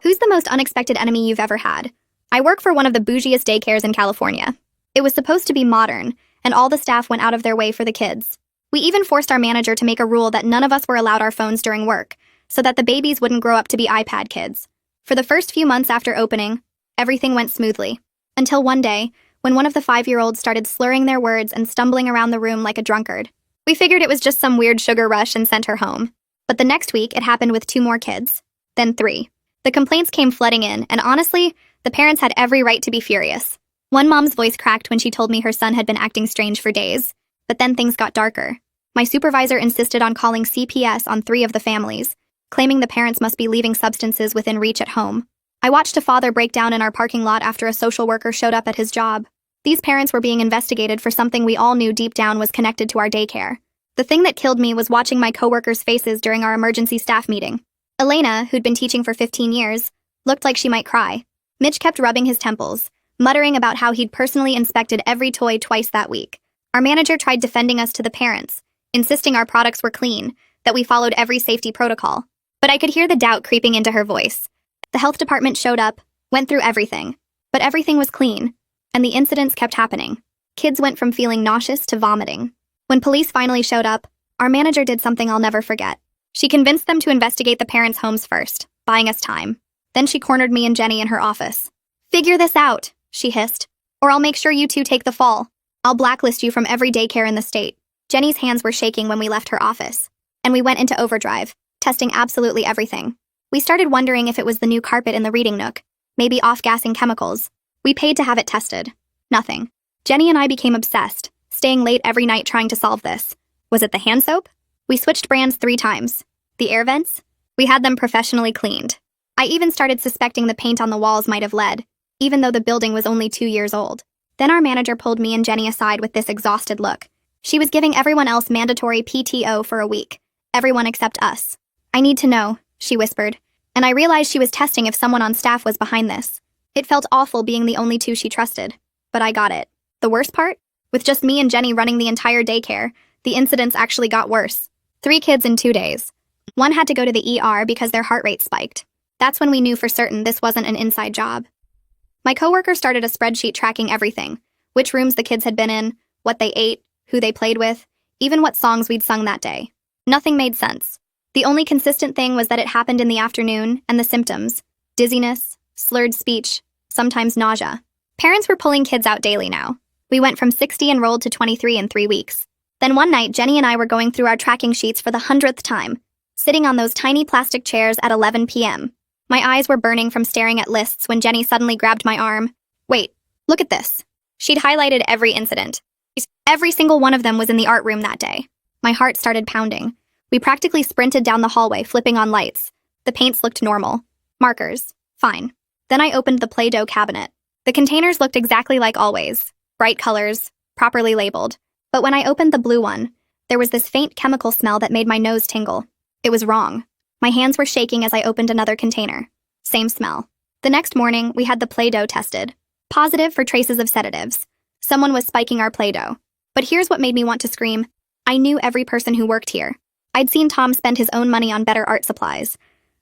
Who's the most unexpected enemy you've ever had? I work for one of the bougiest daycares in California. It was supposed to be modern, and all the staff went out of their way for the kids. We even forced our manager to make a rule that none of us were allowed our phones during work, so that the babies wouldn't grow up to be iPad kids. For the first few months after opening, everything went smoothly. Until one day, when one of the 5-year-olds started slurring their words and stumbling around the room like a drunkard. We figured it was just some weird sugar rush and sent her home. But the next week, it happened with 2 more kids. Then 3. The complaints came flooding in, and honestly, the parents had every right to be furious. One mom's voice cracked when she told me her son had been acting strange for days. But then things got darker. My supervisor insisted on calling CPS on 3 of the families, claiming the parents must be leaving substances within reach at home. I watched a father break down in our parking lot after a social worker showed up at his job. These parents were being investigated for something we all knew deep down was connected to our daycare. The thing that killed me was watching my coworkers' faces during our emergency staff meeting. Elena, who'd been teaching for 15 years, looked like she might cry. Mitch kept rubbing his temples, muttering about how he'd personally inspected every toy twice that week. Our manager tried defending us to the parents, insisting our products were clean, that we followed every safety protocol. But I could hear the doubt creeping into her voice. The health department showed up, went through everything. But everything was clean, and the incidents kept happening. Kids went from feeling nauseous to vomiting. When police finally showed up, our manager did something I'll never forget. She convinced them to investigate the parents' homes first, buying us time. Then she cornered me and Jenny in her office. "Figure this out," she hissed, "or I'll make sure you 2 take the fall. I'll blacklist you from every daycare in the state." Jenny's hands were shaking when we left her office, and we went into overdrive, testing absolutely everything. We started wondering if it was the new carpet in the reading nook, maybe off-gassing chemicals. We paid to have it tested. Nothing. Jenny and I became obsessed, staying late every night trying to solve this. Was it the hand soap? We switched brands 3 times. The air vents? We had them professionally cleaned. I even started suspecting the paint on the walls might have lead, even though the building was only 2 years old. Then our manager pulled me and Jenny aside with this exhausted look. She was giving everyone else mandatory PTO for a week. Everyone except us. "I need to know," she whispered, and I realized she was testing if someone on staff was behind this. It felt awful being the only 2 she trusted, but I got it. The worst part? With just me and Jenny running the entire daycare, the incidents actually got worse. 3 kids in 2 days. One had to go to the ER because their heart rate spiked. That's when we knew for certain this wasn't an inside job. My coworker started a spreadsheet tracking everything: which rooms the kids had been in, what they ate, who they played with, even what songs we'd sung that day. Nothing made sense. The only consistent thing was that it happened in the afternoon, and the symptoms: dizziness, slurred speech, sometimes nausea. Parents were pulling kids out daily now. We went from 60 enrolled to 23 in 3 weeks. Then one night, Jenny and I were going through our tracking sheets for the 100th time, sitting on those tiny plastic chairs at 11 p.m. My eyes were burning from staring at lists when Jenny suddenly grabbed my arm. "Wait, look at this." She'd highlighted every incident. Every single one of them was in the art room that day. My heart started pounding. We practically sprinted down the hallway, flipping on lights. The paints looked normal. Markers. Fine. Then I opened the Play-Doh cabinet. The containers looked exactly like always. Bright colors, properly labeled. But when I opened the blue one, there was this faint chemical smell that made my nose tingle. It was wrong. My hands were shaking as I opened another container. Same smell. The next morning, we had the Play-Doh tested. Positive for traces of sedatives. Someone was spiking our Play-Doh. But here's what made me want to scream. I knew every person who worked here. I'd seen Tom spend his own money on better art supplies.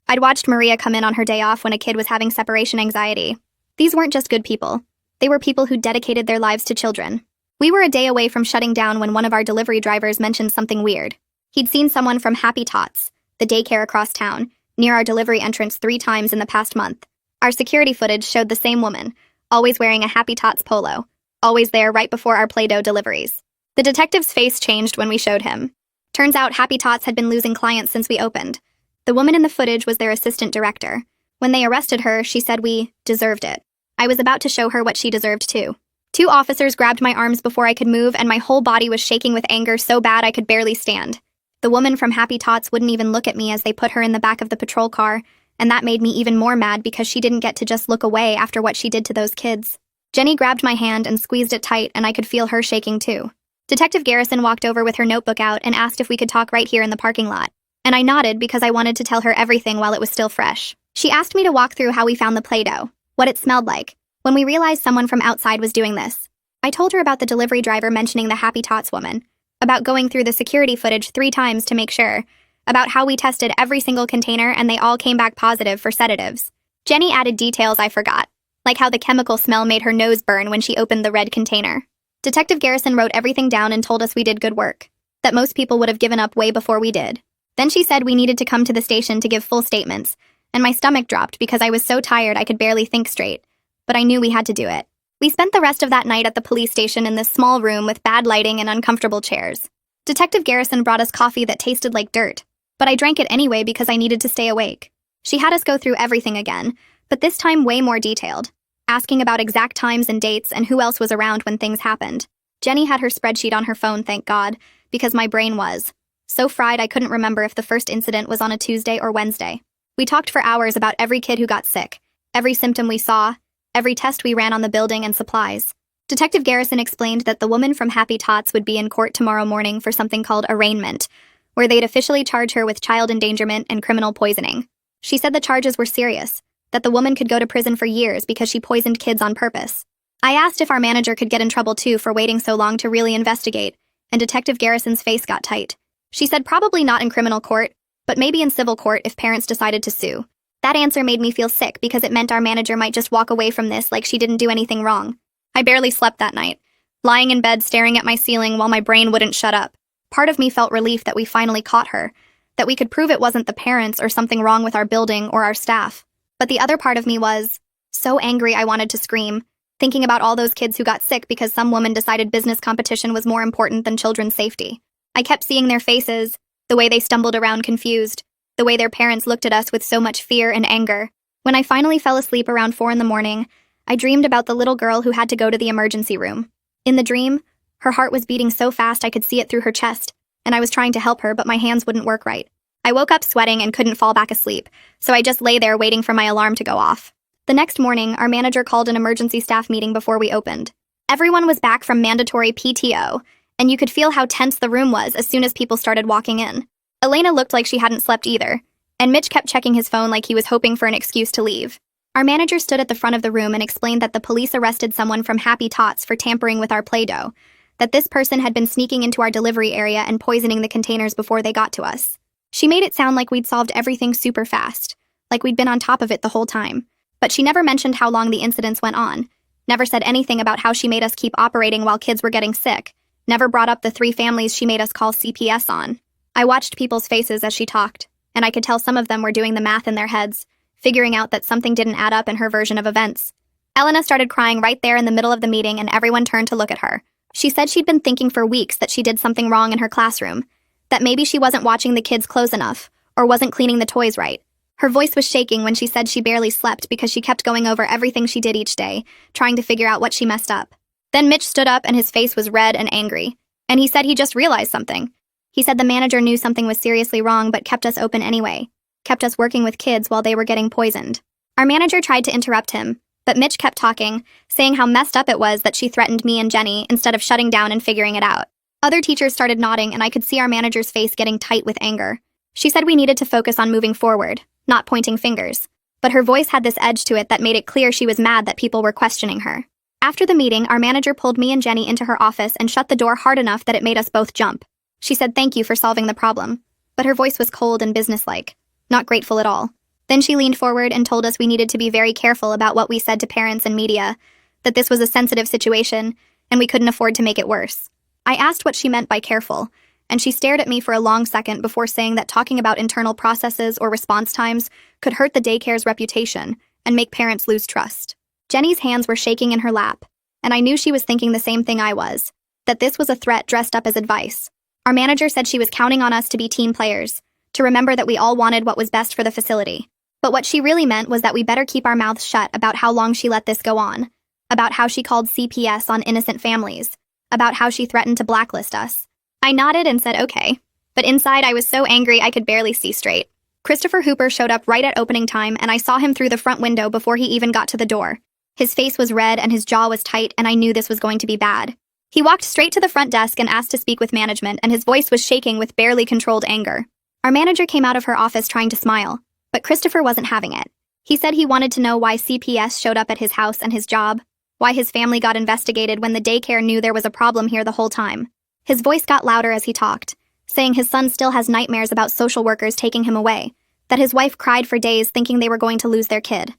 I'd watched Maria come in on her day off when a kid was having separation anxiety. These weren't just good people. They were people who dedicated their lives to children. We were a day away from shutting down when one of our delivery drivers mentioned something weird. He'd seen someone from Happy Tots, the daycare across town, near our delivery entrance 3 times in the past month. Our security footage showed the same woman, always wearing a Happy Tots polo, always there right before our Play-Doh deliveries. The detective's face changed when we showed him. Turns out Happy Tots had been losing clients since we opened. The woman in the footage was their assistant director. When they arrested her, she said we deserved it. I was about to show her what she deserved too. 2 officers grabbed my arms before I could move, and my whole body was shaking with anger so bad I could barely stand. The woman from Happy Tots wouldn't even look at me as they put her in the back of the patrol car, and that made me even more mad because she didn't get to just look away after what she did to those kids. Jenny grabbed my hand and squeezed it tight, and I could feel her shaking too. Detective Garrison walked over with her notebook out and asked if we could talk right here in the parking lot. And I nodded because I wanted to tell her everything while it was still fresh. She asked me to walk through how we found the Play-Doh, what it smelled like, when we realized someone from outside was doing this. I told her about the delivery driver mentioning the Happy Tots woman, about going through the security footage 3 times to make sure, about how we tested every single container and they all came back positive for sedatives. Jenny added details I forgot, like how the chemical smell made her nose burn when she opened the red container. Detective Garrison wrote everything down and told us we did good work, that most people would have given up way before we did. Then she said we needed to come to the station to give full statements, and my stomach dropped because I was so tired I could barely think straight. But I knew we had to do it. We spent the rest of that night at the police station in this small room with bad lighting and uncomfortable chairs. Detective Garrison brought us coffee that tasted like dirt, but I drank it anyway because I needed to stay awake. She had us go through everything again, but this time way more detailed, asking about exact times and dates and who else was around when things happened. Jenny had her spreadsheet on her phone, thank God, because my brain was so fried I couldn't remember if the first incident was on a Tuesday or Wednesday. We talked for hours about every kid who got sick, every symptom we saw, every test we ran on the building and supplies. Detective Garrison explained that the woman from Happy Tots would be in court tomorrow morning for something called arraignment, where they'd officially charge her with child endangerment and criminal poisoning. She said the charges were serious, that the woman could go to prison for years because she poisoned kids on purpose. I asked if our manager could get in trouble too for waiting so long to really investigate, and Detective Garrison's face got tight. She said probably not in criminal court, but maybe in civil court if parents decided to sue. That answer made me feel sick because it meant our manager might just walk away from this like she didn't do anything wrong. I barely slept that night, lying in bed staring at my ceiling while my brain wouldn't shut up. Part of me felt relief that we finally caught her, that we could prove it wasn't the parents or something wrong with our building or our staff. But the other part of me was so angry I wanted to scream, thinking about all those kids who got sick because some woman decided business competition was more important than children's safety. I kept seeing their faces, the way they stumbled around confused, the way their parents looked at us with so much fear and anger. When I finally fell asleep around 4 a.m, I dreamed about the little girl who had to go to the emergency room. In the dream, her heart was beating so fast I could see it through her chest, and I was trying to help her, but my hands wouldn't work right. I woke up sweating and couldn't fall back asleep, so I just lay there waiting for my alarm to go off. The next morning, our manager called an emergency staff meeting before we opened. Everyone was back from mandatory PTO, and you could feel how tense the room was as soon as people started walking in. Elena looked like she hadn't slept either, and Mitch kept checking his phone like he was hoping for an excuse to leave. Our manager stood at the front of the room and explained that the police arrested someone from Happy Tots for tampering with our Play-Doh, that this person had been sneaking into our delivery area and poisoning the containers before they got to us. She made it sound like we'd solved everything super fast, like we'd been on top of it the whole time. But she never mentioned how long the incidents went on, never said anything about how she made us keep operating while kids were getting sick, never brought up the 3 families she made us call CPS on. I watched people's faces as she talked, and I could tell some of them were doing the math in their heads, figuring out that something didn't add up in her version of events. Elena started crying right there in the middle of the meeting and everyone turned to look at her. She said she'd been thinking for weeks that she did something wrong in her classroom, that maybe she wasn't watching the kids close enough, or wasn't cleaning the toys right. Her voice was shaking when she said she barely slept because she kept going over everything she did each day, trying to figure out what she messed up. Then Mitch stood up and his face was red and angry, and he said he just realized something. He said the manager knew something was seriously wrong but kept us open anyway, kept us working with kids while they were getting poisoned. Our manager tried to interrupt him, but Mitch kept talking, saying how messed up it was that she threatened me and Jenny instead of shutting down and figuring it out. Other teachers started nodding and I could see our manager's face getting tight with anger. She said we needed to focus on moving forward, not pointing fingers. But her voice had this edge to it that made it clear she was mad that people were questioning her. After the meeting, our manager pulled me and Jenny into her office and shut the door hard enough that it made us both jump. She said thank you for solving the problem, but her voice was cold and businesslike, not grateful at all. Then she leaned forward and told us we needed to be very careful about what we said to parents and media, that this was a sensitive situation, and we couldn't afford to make it worse. I asked what she meant by careful, and she stared at me for a long second before saying that talking about internal processes or response times could hurt the daycare's reputation and make parents lose trust. Jenny's hands were shaking in her lap, and I knew she was thinking the same thing I was, that this was a threat dressed up as advice. Our manager said she was counting on us to be team players, to remember that we all wanted what was best for the facility. But what she really meant was that we better keep our mouths shut about how long she let this go on, about how she called CPS on innocent families, about how she threatened to blacklist us. I nodded and said okay, but inside I was so angry I could barely see straight. Christopher Hooper showed up right at opening time and I saw him through the front window before he even got to the door. His face was red and his jaw was tight and I knew this was going to be bad. He walked straight to the front desk and asked to speak with management and his voice was shaking with barely controlled anger. Our manager came out of her office trying to smile, but Christopher wasn't having it. He said he wanted to know why CPS showed up at his house and his job, why his family got investigated when the daycare knew there was a problem here the whole time. His voice got louder as he talked, saying his son still has nightmares about social workers taking him away, that his wife cried for days thinking they were going to lose their kid,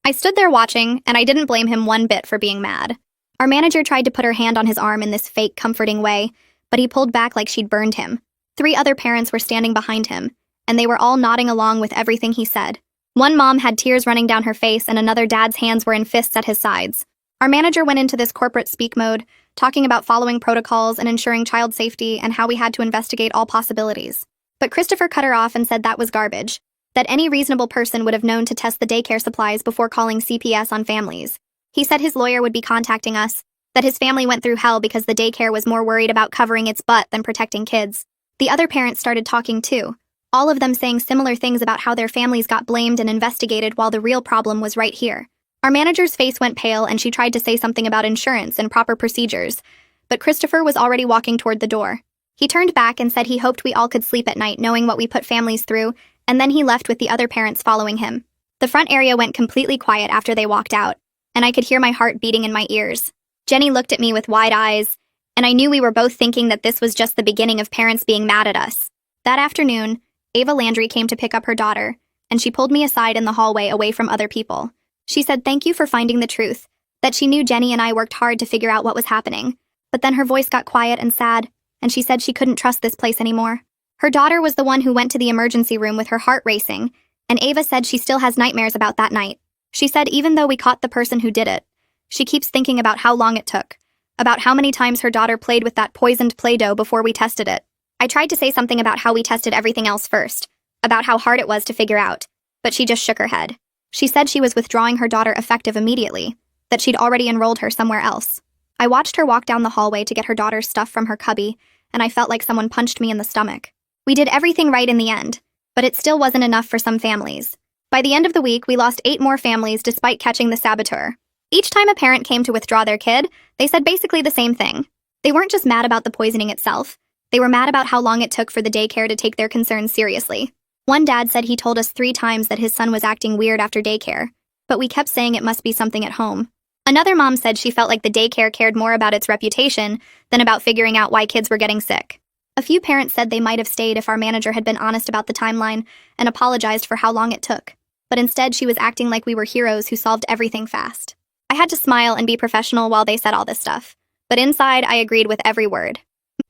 I stood there watching, and I didn't blame him one bit for being mad. Our manager tried to put her hand on his arm in this fake, comforting way, but he pulled back like she'd burned him. 3 other parents were standing behind him, and they were all nodding along with everything he said. One mom had tears running down her face, and another dad's hands were in fists at his sides. Our manager went into this corporate speak mode, talking about following protocols and ensuring child safety and how we had to investigate all possibilities. But Christopher cut her off and said that was garbage, that any reasonable person would have known to test the daycare supplies before calling CPS on families. He said his lawyer would be contacting us, that his family went through hell because the daycare was more worried about covering its butt than protecting kids. The other parents started talking too, all of them saying similar things about how their families got blamed and investigated while the real problem was right here. Our manager's face went pale and she tried to say something about insurance and proper procedures, but Christopher was already walking toward the door. He turned back and said he hoped we all could sleep at night knowing what we put families through, and then he left with the other parents following him. The front area went completely quiet after they walked out, and I could hear my heart beating in my ears. Jenny looked at me with wide eyes, and I knew we were both thinking that this was just the beginning of parents being mad at us. That afternoon, Ava Landry came to pick up her daughter, and she pulled me aside in the hallway away from other people. She said thank you for finding the truth, that she knew Jenny and I worked hard to figure out what was happening. But then her voice got quiet and sad, and she said she couldn't trust this place anymore. Her daughter was the one who went to the emergency room with her heart racing, and Ava said she still has nightmares about that night. She said even though we caught the person who did it, she keeps thinking about how long it took, about how many times her daughter played with that poisoned Play-Doh before we tested it. I tried to say something about how we tested everything else first, about how hard it was to figure out, but she just shook her head. She said she was withdrawing her daughter effective immediately, that she'd already enrolled her somewhere else. I watched her walk down the hallway to get her daughter's stuff from her cubby, and I felt like someone punched me in the stomach. We did everything right in the end, but it still wasn't enough for some families. By the end of the week, we lost 8 more families despite catching the saboteur. Each time a parent came to withdraw their kid, they said basically the same thing. They weren't just mad about the poisoning itself, they were mad about how long it took for the daycare to take their concerns seriously. One dad said he told us 3 times that his son was acting weird after daycare, but we kept saying it must be something at home. Another mom said she felt like the daycare cared more about its reputation than about figuring out why kids were getting sick. A few parents said they might have stayed if our manager had been honest about the timeline and apologized for how long it took, but instead she was acting like we were heroes who solved everything fast. I had to smile and be professional while they said all this stuff, but inside I agreed with every word.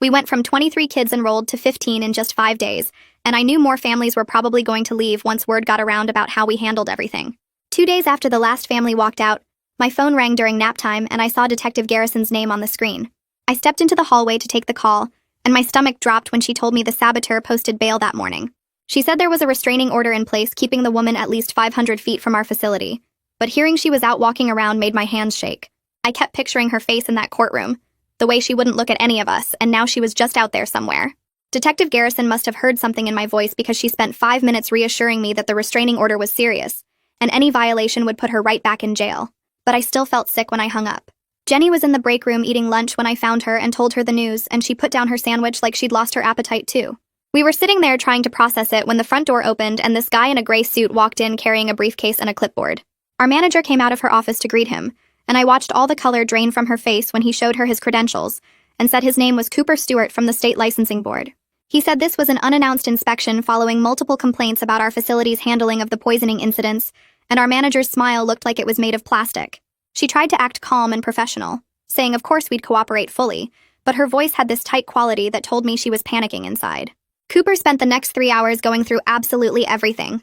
We went from 23 kids enrolled to 15 in just 5 days, and I knew more families were probably going to leave once word got around about how we handled everything. 2 days after the last family walked out, my phone rang during nap time and I saw Detective Garrison's name on the screen. I stepped into the hallway to take the call, and my stomach dropped when she told me the saboteur posted bail that morning. She said there was a restraining order in place keeping the woman at least 500 feet from our facility, but hearing she was out walking around made my hands shake. I kept picturing her face in that courtroom, the way she wouldn't look at any of us, and now she was just out there somewhere. Detective Garrison must have heard something in my voice because she spent 5 minutes reassuring me that the restraining order was serious, and any violation would put her right back in jail. But I still felt sick when I hung up. Jenny was in the break room eating lunch when I found her and told her the news, and she put down her sandwich like she'd lost her appetite too. We were sitting there trying to process it when the front door opened and this guy in a gray suit walked in carrying a briefcase and a clipboard. Our manager came out of her office to greet him, and I watched all the color drain from her face when he showed her his credentials and said his name was Cooper Stewart from the State Licensing Board. He said this was an unannounced inspection following multiple complaints about our facility's handling of the poisoning incidents, and our manager's smile looked like it was made of plastic. She tried to act calm and professional, saying of course we'd cooperate fully, but her voice had this tight quality that told me she was panicking inside. Cooper spent the next 3 hours going through absolutely everything.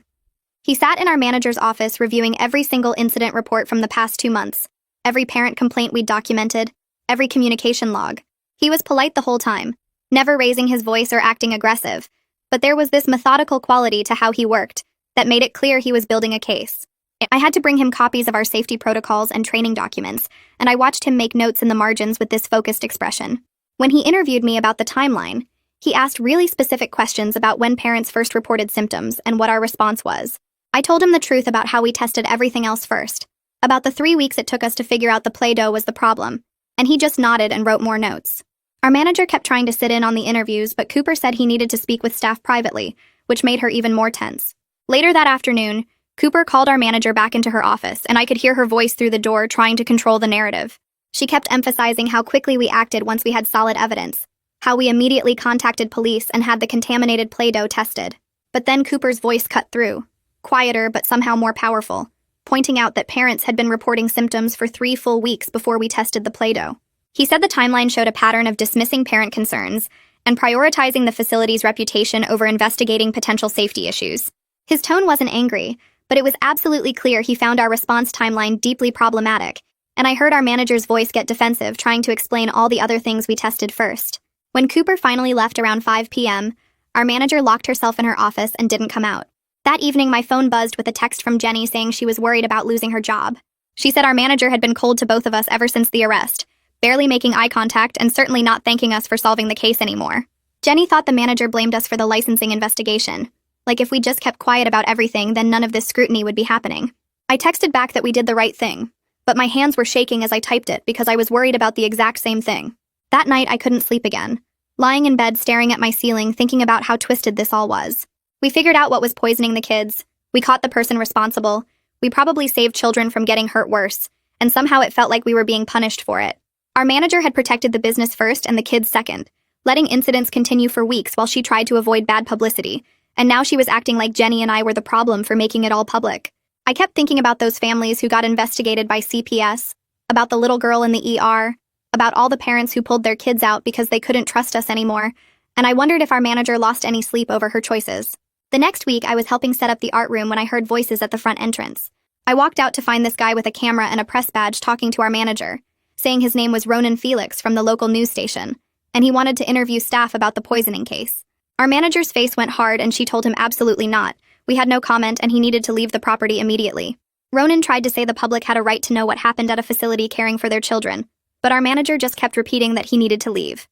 He sat in our manager's office reviewing every single incident report from the past 2 months, every parent complaint we'd documented, every communication log. He was polite the whole time, never raising his voice or acting aggressive, but there was this methodical quality to how he worked that made it clear he was building a case. I had to bring him copies of our safety protocols and training documents, and I watched him make notes in the margins with this focused expression. When he interviewed me about the timeline, he asked really specific questions about when parents first reported symptoms and what our response was. I told him the truth about how we tested everything else first, about the 3 weeks it took us to figure out the Play-Doh was the problem, and he just nodded and wrote more notes. Our manager kept trying to sit in on the interviews, but Cooper said he needed to speak with staff privately, which made her even more tense. Later that afternoon, Cooper called our manager back into her office, and I could hear her voice through the door trying to control the narrative. She kept emphasizing how quickly we acted once we had solid evidence, how we immediately contacted police and had the contaminated Play-Doh tested. But then Cooper's voice cut through, quieter but somehow more powerful. pointing out that parents had been reporting symptoms for 3 full weeks before we tested the Play-Doh. He said the timeline showed a pattern of dismissing parent concerns and prioritizing the facility's reputation over investigating potential safety issues. His tone wasn't angry, but it was absolutely clear he found our response timeline deeply problematic, and I heard our manager's voice get defensive, trying to explain all the other things we tested first. When Cooper finally left around 5 p.m., our manager locked herself in her office and didn't come out. That evening, my phone buzzed with a text from Jenny saying she was worried about losing her job. She said our manager had been cold to both of us ever since the arrest, barely making eye contact and certainly not thanking us for solving the case anymore. Jenny thought the manager blamed us for the licensing investigation. Like if we just kept quiet about everything, then none of this scrutiny would be happening. I texted back that we did the right thing, but my hands were shaking as I typed it because I was worried about the exact same thing. That night, I couldn't sleep again, lying in bed staring at my ceiling thinking about how twisted this all was. We figured out what was poisoning the kids, we caught the person responsible, we probably saved children from getting hurt worse, and somehow it felt like we were being punished for it. Our manager had protected the business first and the kids second, letting incidents continue for weeks while she tried to avoid bad publicity, and now she was acting like Jenny and I were the problem for making it all public. I kept thinking about those families who got investigated by CPS, about the little girl in the ER, about all the parents who pulled their kids out because they couldn't trust us anymore, and I wondered if our manager lost any sleep over her choices. The next week, I was helping set up the art room when I heard voices at the front entrance. I walked out to find this guy with a camera and a press badge talking to our manager, saying his name was Ronan Felix from the local news station, and he wanted to interview staff about the poisoning case. Our manager's face went hard and she told him absolutely not. We had no comment and he needed to leave the property immediately. Ronan tried to say the public had a right to know what happened at a facility caring for their children, but our manager just kept repeating that he needed to leave.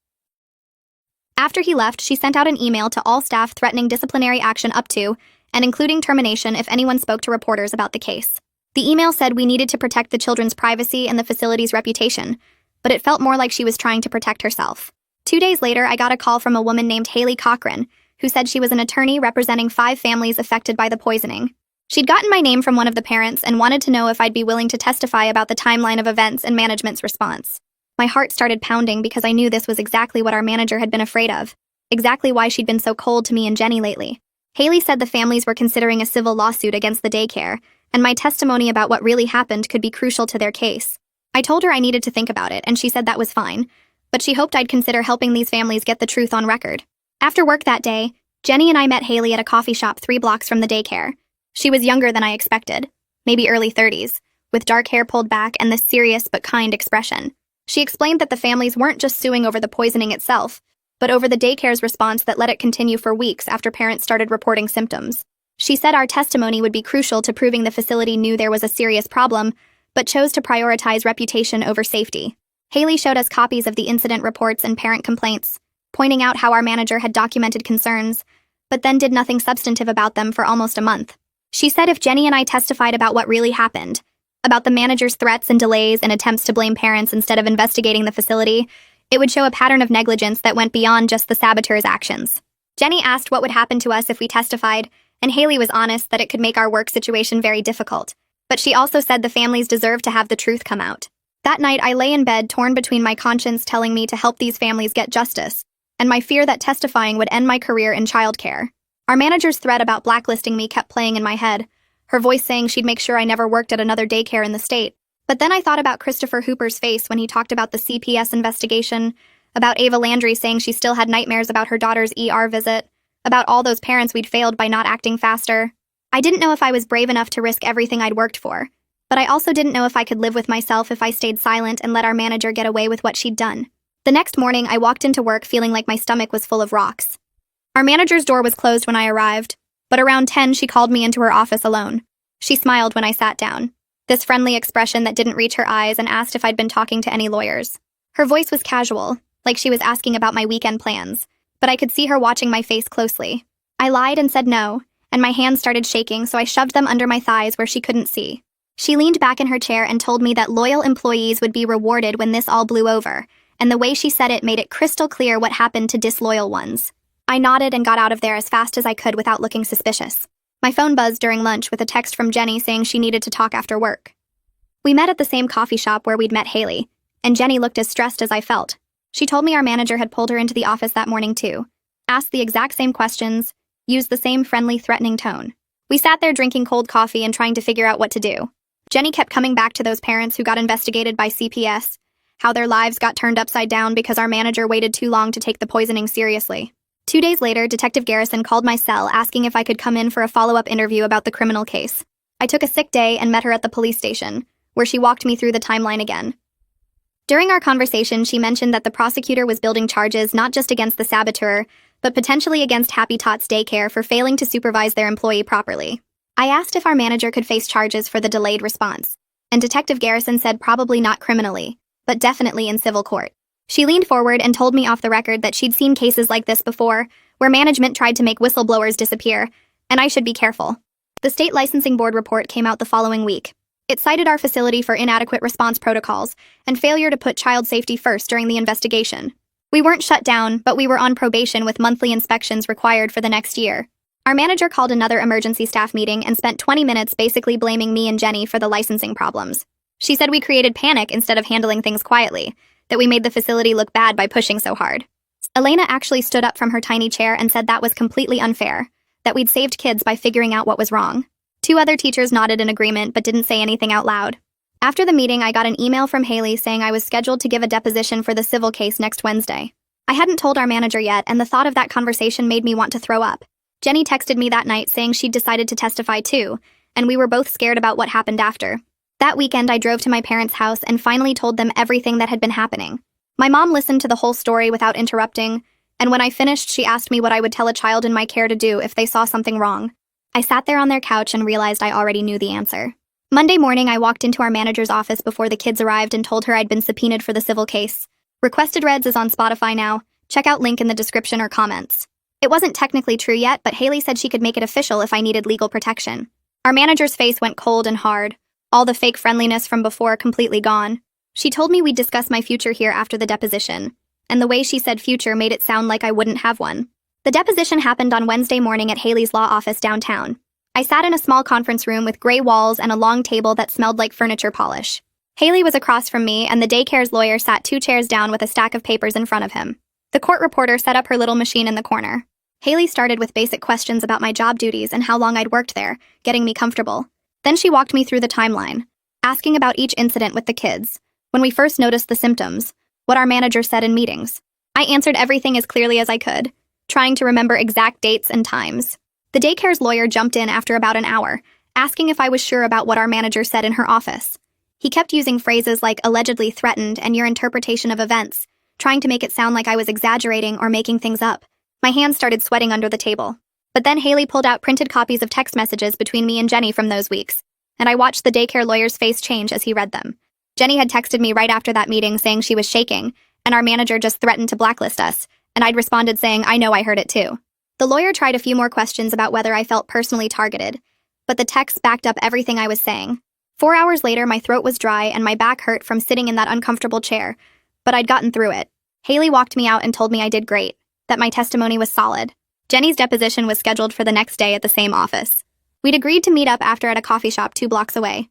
After he left, she sent out an email to all staff threatening disciplinary action up to and including termination if anyone spoke to reporters about the case. The email said we needed to protect the children's privacy and the facility's reputation, but it felt more like she was trying to protect herself. 2 days later, I got a call from a woman named Haley Cochran, who said she was an attorney representing 5 families affected by the poisoning. She'd gotten my name from one of the parents and wanted to know if I'd be willing to testify about the timeline of events and management's response. My heart started pounding because I knew this was exactly what our manager had been afraid of, exactly why she'd been so cold to me and Jenny lately. Haley said the families were considering a civil lawsuit against the daycare, and my testimony about what really happened could be crucial to their case. I told her I needed to think about it, and she said that was fine, but she hoped I'd consider helping these families get the truth on record. After work that day, Jenny and I met Haley at a coffee shop 3 blocks from the daycare. She was younger than I expected, maybe early 30s, with dark hair pulled back and this serious but kind expression. She explained that the families weren't just suing over the poisoning itself, but over the daycare's response that let it continue for weeks after parents started reporting symptoms. She said our testimony would be crucial to proving the facility knew there was a serious problem, but chose to prioritize reputation over safety. Haley showed us copies of the incident reports and parent complaints, pointing out how our manager had documented concerns, but then did nothing substantive about them for almost a month. She said if Jenny and I testified about what really happened, about the manager's threats and delays and attempts to blame parents instead of investigating the facility, it would show a pattern of negligence that went beyond just the saboteur's actions. Jenny asked what would happen to us if we testified, and Haley was honest that it could make our work situation very difficult. But she also said the families deserved to have the truth come out. That night, I lay in bed torn between my conscience telling me to help these families get justice, and my fear that testifying would end my career in childcare. Our manager's threat about blacklisting me kept playing in my head, her voice saying she'd make sure I never worked at another daycare in the state. But then I thought about Christopher Hooper's face when he talked about the CPS investigation, about Ava Landry saying she still had nightmares about her daughter's ER visit, about all those parents we'd failed by not acting faster. I didn't know if I was brave enough to risk everything I'd worked for, but I also didn't know if I could live with myself if I stayed silent and let our manager get away with what she'd done. The next morning, I walked into work feeling like my stomach was full of rocks. Our manager's door was closed when I arrived, but around 10 she called me into her office alone. She smiled when I sat down, this friendly expression that didn't reach her eyes, and asked if I'd been talking to any lawyers. Her voice was casual, like she was asking about my weekend plans, but I could see her watching my face closely. I lied and said no, and my hands started shaking, so I shoved them under my thighs where she couldn't see. She leaned back in her chair and told me that loyal employees would be rewarded when this all blew over, and the way she said it made it crystal clear what happened to disloyal ones. I nodded and got out of there as fast as I could without looking suspicious. My phone buzzed during lunch with a text from Jenny saying she needed to talk after work. We met at the same coffee shop where we'd met Haley, and Jenny looked as stressed as I felt. She told me our manager had pulled her into the office that morning too, asked the exact same questions, used the same friendly, threatening tone. We sat there drinking cold coffee and trying to figure out what to do. Jenny kept coming back to those parents who got investigated by CPS, how their lives got turned upside down because our manager waited too long to take the poisoning seriously. 2 days later, Detective Garrison called my cell asking if I could come in for a follow-up interview about the criminal case. I took a sick day and met her at the police station, where she walked me through the timeline again. During our conversation, she mentioned that the prosecutor was building charges not just against the Saboteur, but potentially against Happy Tots Daycare for failing to supervise their employee properly. I asked if our manager could face charges for the delayed response, and Detective Garrison said probably not criminally, but definitely in civil court. She leaned forward and told me off the record that she'd seen cases like this before, where management tried to make whistleblowers disappear, and I should be careful. The State Licensing Board report came out the following week. It cited our facility for inadequate response protocols and failure to put child safety first during the investigation. We weren't shut down, but we were on probation with monthly inspections required for the next year. Our manager called another emergency staff meeting and spent 20 minutes basically blaming me and Jenny for the licensing problems. She said we created panic instead of handling things quietly, that we made the facility look bad by pushing so hard. Elena actually stood up from her tiny chair and said that was completely unfair, that we'd saved kids by figuring out what was wrong. 2 other teachers nodded in agreement but didn't say anything out loud. After the meeting, I got an email from Haley saying I was scheduled to give a deposition for the civil case next Wednesday. I hadn't told our manager yet, and the thought of that conversation made me want to throw up. Jenny texted me that night saying she'd decided to testify too, and we were both scared about what happened after. That weekend, I drove to my parents' house and finally told them everything that had been happening. My mom listened to the whole story without interrupting, and when I finished, she asked me what I would tell a child in my care to do if they saw something wrong. I sat there on their couch and realized I already knew the answer. Monday morning, I walked into our manager's office before the kids arrived and told her I'd been subpoenaed for the civil case. Requested Reds is on Spotify now. Check out link in the description or comments. It wasn't technically true yet, but Haley said she could make it official if I needed legal protection. Our manager's face went cold and hard, all the fake friendliness from before completely gone. She told me we'd discuss my future here after the deposition, and the way she said future made it sound like I wouldn't have one. The deposition happened on Wednesday morning at Haley's law office downtown. I sat in a small conference room with gray walls and a long table that smelled like furniture polish. Haley was across from me, and the Daycare's lawyer sat 2 chairs down with a stack of papers in front of him. The court reporter set up her little machine in the corner. Haley started with basic questions about my job duties and how long I'd worked there, getting me comfortable. Then she walked me through the timeline, asking about each incident with the kids, when we first noticed the symptoms, what our manager said in meetings. I answered everything as clearly as I could, trying to remember exact dates and times. The Daycare's lawyer jumped in after about an hour, asking if I was sure about what our manager said in her office. He kept using phrases like allegedly threatened and your interpretation of events, trying to make it sound like I was exaggerating or making things up. My hands started sweating under the table. But then Haley pulled out printed copies of text messages between me and Jenny from those weeks, and I watched the Daycare lawyer's face change as he read them. Jenny had texted me right after that meeting saying she was shaking, and our manager just threatened to blacklist us, and I'd responded saying I know I heard it too. The lawyer tried a few more questions about whether I felt personally targeted, but the text backed up everything I was saying. 4 hours later, my throat was dry and my back hurt from sitting in that uncomfortable chair, but I'd gotten through it. Haley walked me out and told me I did great, that my testimony was solid. Jenny's deposition was scheduled for the next day at the same office. We'd agreed to meet up after at a coffee shop 2 blocks away.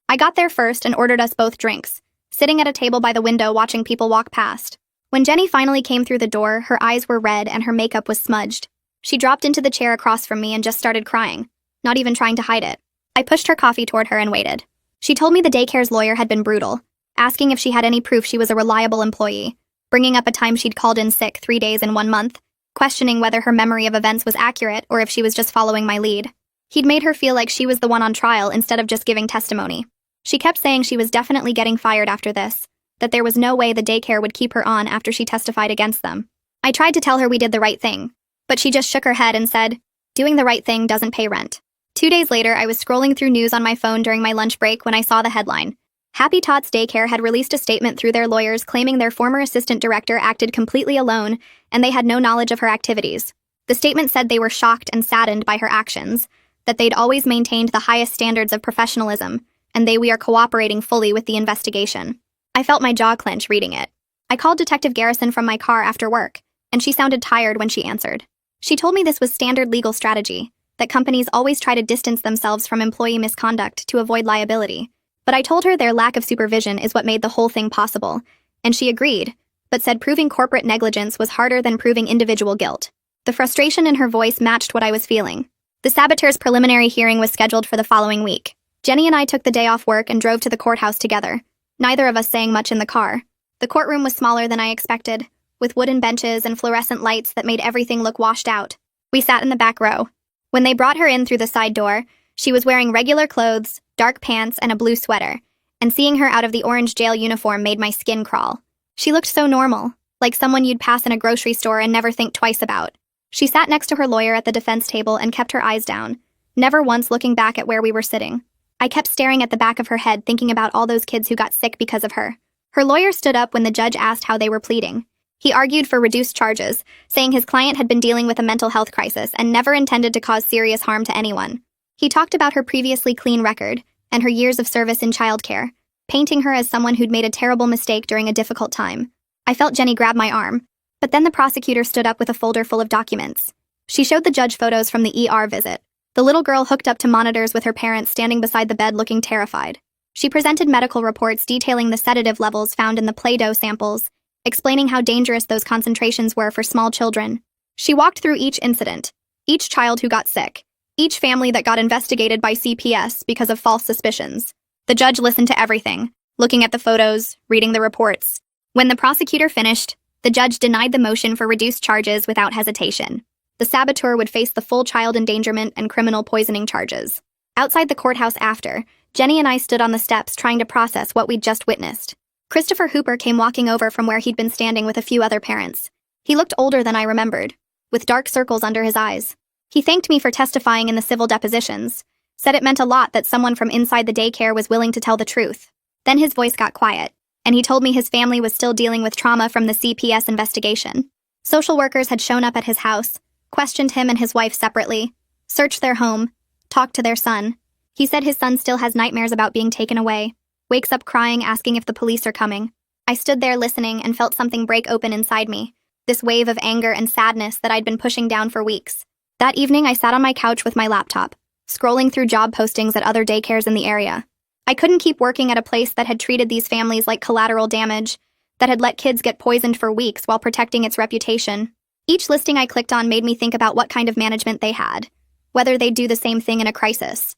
I got there first and ordered us both drinks, sitting at a table by the window watching people walk past. When Jenny finally came through the door, her eyes were red and her makeup was smudged. She dropped into the chair across from me and just started crying, not even trying to hide it. I pushed her coffee toward her and waited. She told me the Daycare's lawyer had been brutal, asking if she had any proof she was a reliable employee, bringing up a time she'd called in sick 3 days in 1 month, questioning whether her memory of events was accurate or if she was just following my lead. He'd made her feel like she was the one on trial instead of just giving testimony. She kept saying she was definitely getting fired after this, that there was no way the Daycare would keep her on after she testified against them. I tried to tell her we did the right thing, but she just shook her head and said, doing the right thing doesn't pay rent. 2 days later, I was scrolling through news on my phone during my lunch break when I saw the headline. Happy Tots Daycare had released a statement through their lawyers claiming their former assistant director acted completely alone and they had no knowledge of her activities. The statement said they were shocked and saddened by her actions, that they'd always maintained the highest standards of professionalism, and we are cooperating fully with the investigation. I felt my jaw clench reading it. I called Detective Garrison from my car after work, and she sounded tired when she answered. She told me this was standard legal strategy, that companies always try to distance themselves from employee misconduct to avoid liability. But I told her their lack of supervision is what made the whole thing possible, and she agreed, but said proving corporate negligence was harder than proving individual guilt. The frustration in her voice matched what I was feeling. The Saboteur's preliminary hearing was scheduled for the following week. Jenny and I took the day off work and drove to the courthouse together, neither of us saying much in the car. The courtroom was smaller than I expected, with wooden benches and fluorescent lights that made everything look washed out. We sat in the back row. When they brought her in through the side door, she was wearing regular clothes, dark pants, and a blue sweater, and seeing her out of the orange jail uniform made my skin crawl. She looked so normal, like someone you'd pass in a grocery store and never think twice about. She sat next to her lawyer at the defense table and kept her eyes down, never once looking back at where we were sitting. I kept staring at the back of her head, thinking about all those kids who got sick because of her. Her lawyer stood up when the judge asked how they were pleading. He argued for reduced charges, saying his client had been dealing with a mental health crisis and never intended to cause serious harm to anyone. He talked about her previously clean record and her years of service in childcare, painting her as someone who'd made a terrible mistake during a difficult time. I felt Jenny grab my arm, but then the prosecutor stood up with a folder full of documents. She showed the judge photos from the ER visit. The little girl hooked up to monitors with her parents standing beside the bed looking terrified. She presented medical reports detailing the sedative levels found in the Play-Doh samples, explaining how dangerous those concentrations were for small children. She walked through each incident, each child who got sick, each family that got investigated by CPS because of false suspicions. The judge listened to everything, looking at the photos, reading the reports. When the prosecutor finished, the judge denied the motion for reduced charges without hesitation. The saboteur would face the full child endangerment and criminal poisoning charges. Outside the courthouse after, Jenny and I stood on the steps trying to process what we'd just witnessed. Christopher Hooper came walking over from where he'd been standing with a few other parents. He looked older than I remembered, with dark circles under his eyes. He thanked me for testifying in the civil depositions, said it meant a lot that someone from inside the daycare was willing to tell the truth. Then his voice got quiet, and he told me his family was still dealing with trauma from the CPS investigation. Social workers had shown up at his house, questioned him and his wife separately, searched their home, talked to their son. He said his son still has nightmares about being taken away, wakes up crying asking if the police are coming. I stood there listening and felt something break open inside me, this wave of anger and sadness that I'd been pushing down for weeks. That evening I sat on my couch with my laptop, scrolling through job postings at other daycares in the area. I couldn't keep working at a place that had treated these families like collateral damage, that had let kids get poisoned for weeks while protecting its reputation. Each listing I clicked on made me think about what kind of management they had, whether they'd do the same thing in a crisis.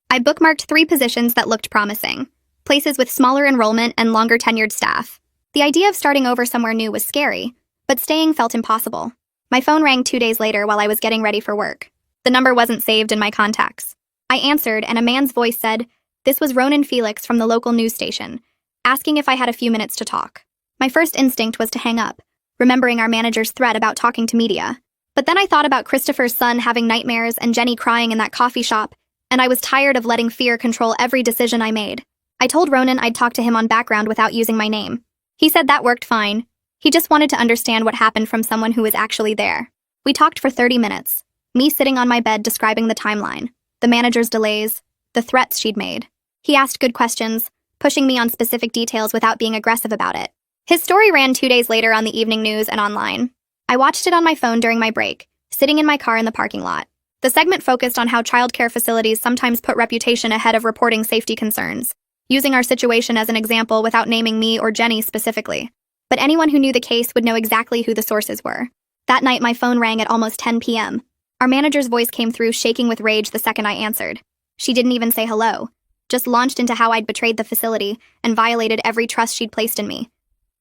I bookmarked 3 positions that looked promising, places with smaller enrollment and longer tenured staff. The idea of starting over somewhere new was scary, but staying felt impossible. My phone rang 2 days later while I was getting ready for work. The number wasn't saved in my contacts. I answered, and a man's voice said, "This was Ronan Felix from the local news station, asking if I had a few minutes to talk." My first instinct was to hang up, remembering our manager's threat about talking to media. But then I thought about Christopher's son having nightmares and Jenny crying in that coffee shop, and I was tired of letting fear control every decision I made. I told Ronan I'd talk to him on background without using my name. He said that worked fine. He just wanted to understand what happened from someone who was actually there. We talked for 30 minutes, me sitting on my bed describing the timeline, the manager's delays, the threats she'd made. He asked good questions, pushing me on specific details without being aggressive about it. His story ran 2 days later on the evening news and online. I watched it on my phone during my break, sitting in my car in the parking lot. The segment focused on how childcare facilities sometimes put reputation ahead of reporting safety concerns, using our situation as an example without naming me or Jenny specifically. But anyone who knew the case would know exactly who the sources were. That night, my phone rang at almost 10 p.m. Our manager's voice came through, shaking with rage the second I answered. She didn't even say hello, just launched into how I'd betrayed the facility and violated every trust she'd placed in me.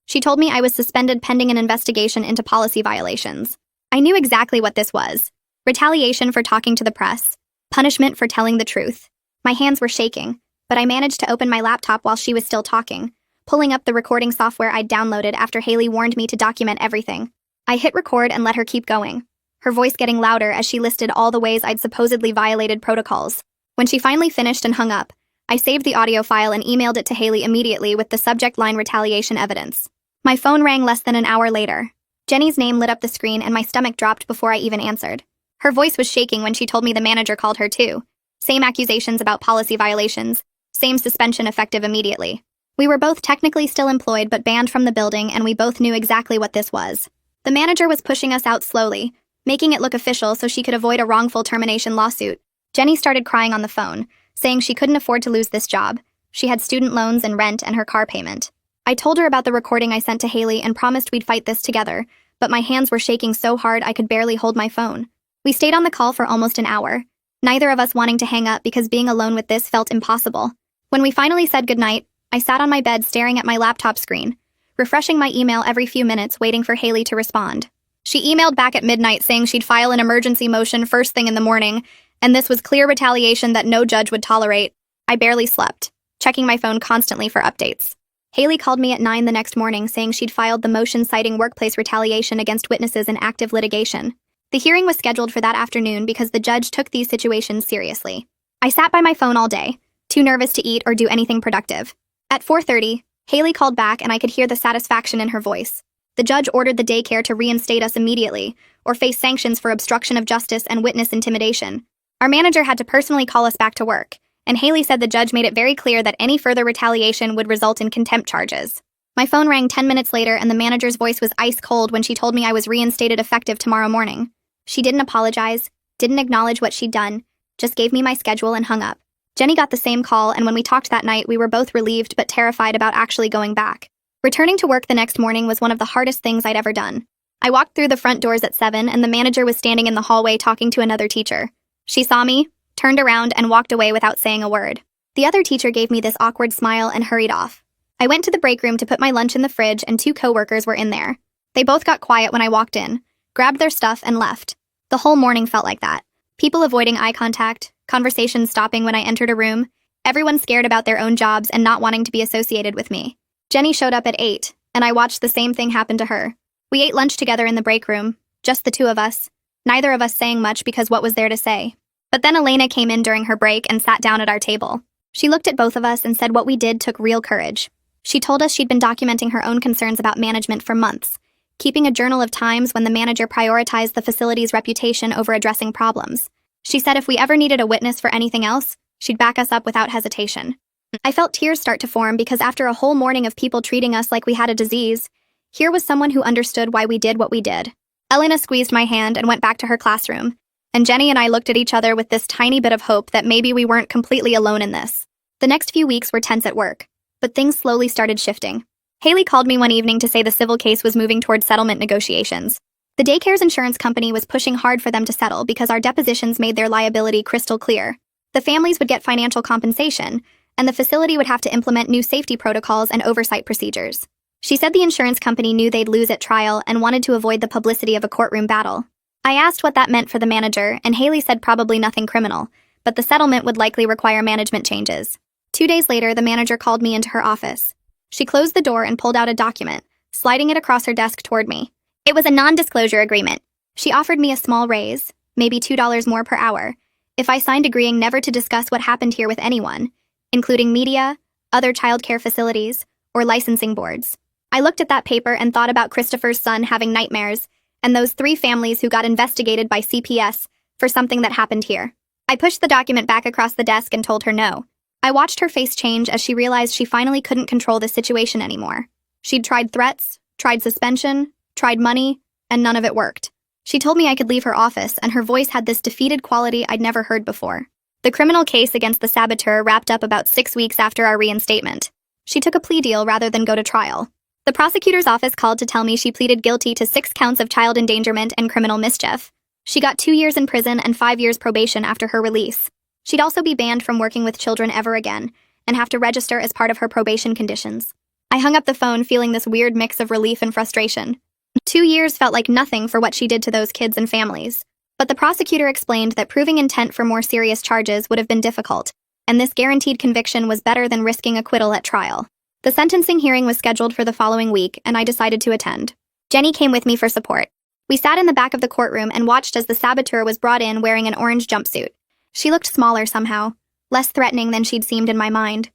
She told me I was suspended pending an investigation into policy violations. I knew exactly what this was. Retaliation for talking to the press. Punishment for telling the truth. My hands were shaking, but I managed to open my laptop while she was still talking, pulling up the recording software I'd downloaded after Haley warned me to document everything. I hit record and let her keep going, her voice getting louder as she listed all the ways I'd supposedly violated protocols. When she finally finished and hung up, I saved the audio file and emailed it to Haley immediately with the subject line retaliation evidence. My phone rang less than an hour later. Jenny's name lit up the screen and my stomach dropped before I even answered. Her voice was shaking when she told me the manager called her too. Same accusations about policy violations, same suspension effective immediately. We were both technically still employed but banned from the building, and we both knew exactly what this was. The manager was pushing us out slowly, making it look official so she could avoid a wrongful termination lawsuit. Jenny started crying on the phone, saying she couldn't afford to lose this job. She had student loans and rent and her car payment. I told her about the recording I sent to Haley and promised we'd fight this together, but my hands were shaking so hard I could barely hold my phone. We stayed on the call for almost an hour, neither of us wanting to hang up because being alone with this felt impossible. When we finally said goodnight, I sat on my bed staring at my laptop screen, refreshing my email every few minutes waiting for Haley to respond. She emailed back at midnight saying she'd file an emergency motion first thing in the morning, and this was clear retaliation that no judge would tolerate. I barely slept, checking my phone constantly for updates. Haley called me at 9 the next morning saying she'd filed the motion citing workplace retaliation against witnesses in active litigation. The hearing was scheduled for that afternoon because the judge took these situations seriously. I sat by my phone all day, too nervous to eat or do anything productive. At 4:30, Haley called back and I could hear the satisfaction in her voice. The judge ordered the daycare to reinstate us immediately or face sanctions for obstruction of justice and witness intimidation. Our manager had to personally call us back to work, and Haley said the judge made it very clear that any further retaliation would result in contempt charges. My phone rang 10 minutes later and the manager's voice was ice cold when she told me I was reinstated effective tomorrow morning. She didn't apologize, didn't acknowledge what she'd done, just gave me my schedule and hung up. Jenny got the same call, and when we talked that night, we were both relieved but terrified about actually going back. Returning to work the next morning was one of the hardest things I'd ever done. I walked through the front doors at 7 and the manager was standing in the hallway talking to another teacher. She saw me, turned around, and walked away without saying a word. The other teacher gave me this awkward smile and hurried off. I went to the break room to put my lunch in the fridge and 2 coworkers were in there. They both got quiet when I walked in, grabbed their stuff, and left. The whole morning felt like that. People avoiding eye contact, conversations stopping when I entered a room, everyone scared about their own jobs and not wanting to be associated with me. Jenny showed up at 8, and I watched the same thing happen to her. We ate lunch together in the break room, just the 2 of us, neither of us saying much because what was there to say. But then Elena came in during her break and sat down at our table. She looked at both of us and said what we did took real courage. She told us she'd been documenting her own concerns about management for months, keeping a journal of times when the manager prioritized the facility's reputation over addressing problems. She said if we ever needed a witness for anything else, she'd back us up without hesitation. I felt tears start to form because after a whole morning of people treating us like we had a disease, here was someone who understood why we did what we did. Elena squeezed my hand and went back to her classroom, and Jenny and I looked at each other with this tiny bit of hope that maybe we weren't completely alone in this. The next few weeks were tense at work, but things slowly started shifting. Haley called me one evening to say the civil case was moving toward settlement negotiations. The daycare's insurance company was pushing hard for them to settle because our depositions made their liability crystal clear. The families would get financial compensation, and the facility would have to implement new safety protocols and oversight procedures. She said the insurance company knew they'd lose at trial and wanted to avoid the publicity of a courtroom battle. I asked what that meant for the manager, and Haley said probably nothing criminal, but the settlement would likely require management changes. 2 days later, the manager called me into her office. She closed the door and pulled out a document, sliding it across her desk toward me. It was a non-disclosure agreement. She offered me a small raise, maybe $2 more per hour, if I signed agreeing never to discuss what happened here with anyone, including media, other childcare facilities, or licensing boards. I looked at that paper and thought about Christopher's son having nightmares, and those 3 families who got investigated by CPS for something that happened here. I pushed the document back across the desk and told her no. I watched her face change as she realized she finally couldn't control the situation anymore. She'd tried threats, tried suspension, tried money, and none of it worked. She told me I could leave her office, and her voice had this defeated quality I'd never heard before. The criminal case against the Saboteur wrapped up about 6 weeks after our reinstatement. She took a plea deal rather than go to trial. The prosecutor's office called to tell me she pleaded guilty to 6 counts of child endangerment and criminal mischief. She got 2 years in prison and 5 years probation after her release. She'd also be banned from working with children ever again, and have to register as part of her probation conditions. I hung up the phone feeling this weird mix of relief and frustration. 2 years felt like nothing for what she did to those kids and families. But the prosecutor explained that proving intent for more serious charges would have been difficult, and this guaranteed conviction was better than risking acquittal at trial. The sentencing hearing was scheduled for the following week, and I decided to attend. Jenny came with me for support. We sat in the back of the courtroom and watched as the Saboteur was brought in wearing an orange jumpsuit. She looked smaller somehow, less threatening than she'd seemed in my mind.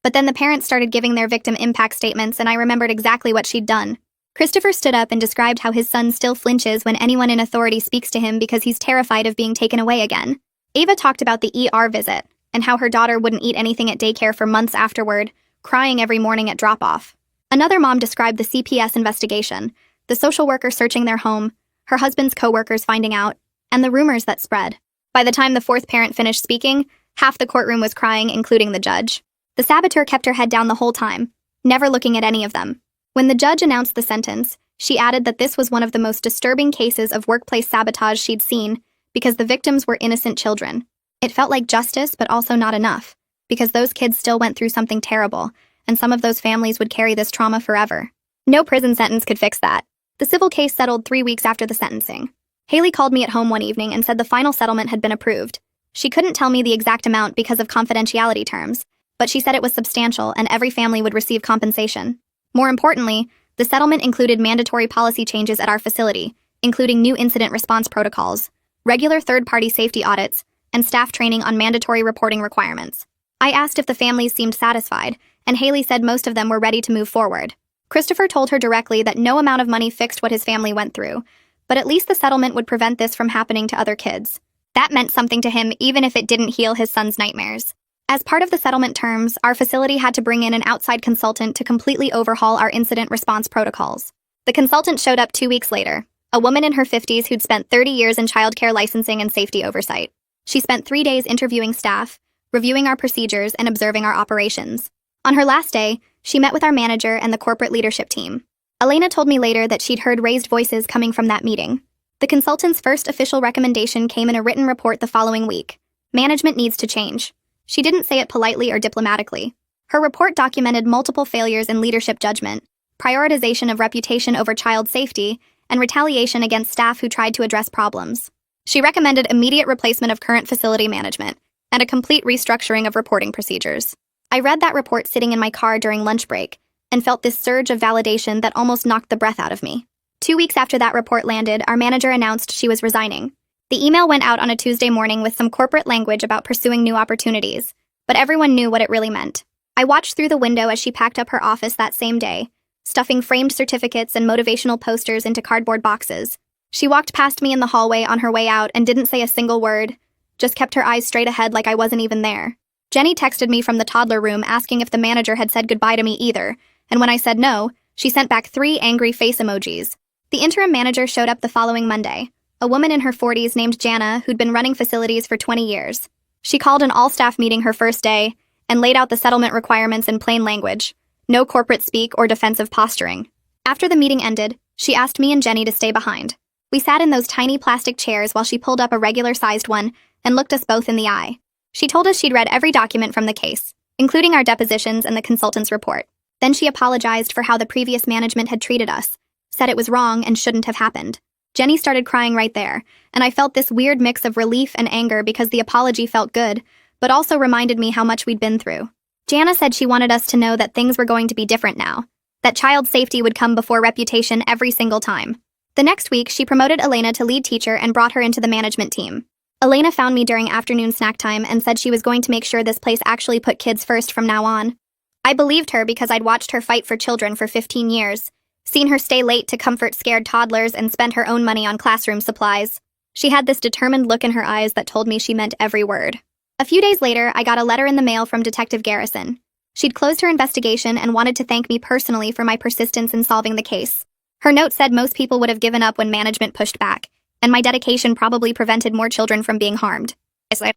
But then the parents started giving their victim impact statements, and I remembered exactly what she'd done. Christopher stood up and described how his son still flinches when anyone in authority speaks to him because he's terrified of being taken away again. Ava talked about the ER visit, and how her daughter wouldn't eat anything at daycare for months afterward, crying every morning at drop-off. Another mom described the CPS investigation, the social worker searching their home, her husband's co-workers finding out, and the rumors that spread. By the time the 4th parent finished speaking, half the courtroom was crying, including the judge. The Saboteur kept her head down the whole time, never looking at any of them. When the judge announced the sentence, she added that this was one of the most disturbing cases of workplace sabotage she'd seen because the victims were innocent children. It felt like justice, but also not enough, because those kids still went through something terrible, and some of those families would carry this trauma forever. No prison sentence could fix that. The civil case settled 3 weeks after the sentencing. Haley called me at home one evening and said the final settlement had been approved. She couldn't tell me the exact amount because of confidentiality terms, but she said it was substantial and every family would receive compensation. More importantly, the settlement included mandatory policy changes at our facility, including new incident response protocols, regular third-party safety audits, and staff training on mandatory reporting requirements. I asked if the families seemed satisfied, and Haley said most of them were ready to move forward. Christopher told her directly that no amount of money fixed what his family went through, but at least the settlement would prevent this from happening to other kids. That meant something to him even if it didn't heal his son's nightmares. As part of the settlement terms, our facility had to bring in an outside consultant to completely overhaul our incident response protocols. The consultant showed up 2 weeks later, a woman in her 50s who'd spent 30 years in childcare licensing and safety oversight. She spent 3 days interviewing staff, reviewing our procedures, and observing our operations. On her last day, she met with our manager and the corporate leadership team. Elena told me later that she'd heard raised voices coming from that meeting. The consultant's first official recommendation came in a written report the following week. Management needs to change. She didn't say it politely or diplomatically. Her report documented multiple failures in leadership judgment, prioritization of reputation over child safety, and retaliation against staff who tried to address problems. She recommended immediate replacement of current facility management and a complete restructuring of reporting procedures. I read that report sitting in my car during lunch break and felt this surge of validation that almost knocked the breath out of me. 2 weeks after that report landed, our manager announced she was resigning. The email went out on a Tuesday morning with some corporate language about pursuing new opportunities, but everyone knew what it really meant. I watched through the window as she packed up her office that same day, stuffing framed certificates and motivational posters into cardboard boxes. She walked past me in the hallway on her way out and didn't say a single word, just kept her eyes straight ahead like I wasn't even there. Jenny texted me from the toddler room asking if the manager had said goodbye to me either, and when I said no, she sent back 3 angry face emojis. The interim manager showed up the following Monday, a woman in her 40s named Jana who'd been running facilities for 20 years. She called an all-staff meeting her first day and laid out the settlement requirements in plain language. No corporate speak or defensive posturing. After the meeting ended, she asked me and Jenny to stay behind. We sat in those tiny plastic chairs while she pulled up a regular-sized one and looked us both in the eye. She told us she'd read every document from the case, including our depositions and the consultant's report. Then she apologized for how the previous management had treated us, said it was wrong and shouldn't have happened. Jenny started crying right there, and I felt this weird mix of relief and anger because the apology felt good, but also reminded me how much we'd been through. Jana said she wanted us to know that things were going to be different now, that child safety would come before reputation every single time. The next week, she promoted Elena to lead teacher and brought her into the management team. Elena found me during afternoon snack time and said she was going to make sure this place actually put kids first from now on. I believed her because I'd watched her fight for children for 15 years, seen her stay late to comfort scared toddlers and spend her own money on classroom supplies. She had this determined look in her eyes that told me she meant every word. A few days later, I got a letter in the mail from Detective Garrison. She'd closed her investigation and wanted to thank me personally for my persistence in solving the case. Her note said most people would have given up when management pushed back, and my dedication probably prevented more children from being harmed.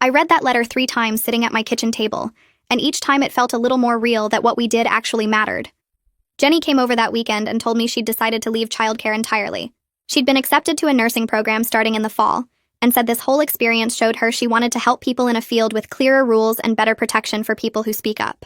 I read that letter 3 times sitting at my kitchen table, and each time it felt a little more real that what we did actually mattered. Jenny came over that weekend and told me she'd decided to leave childcare entirely. She'd been accepted to a nursing program starting in the fall, and said this whole experience showed her she wanted to help people in a field with clearer rules and better protection for people who speak up.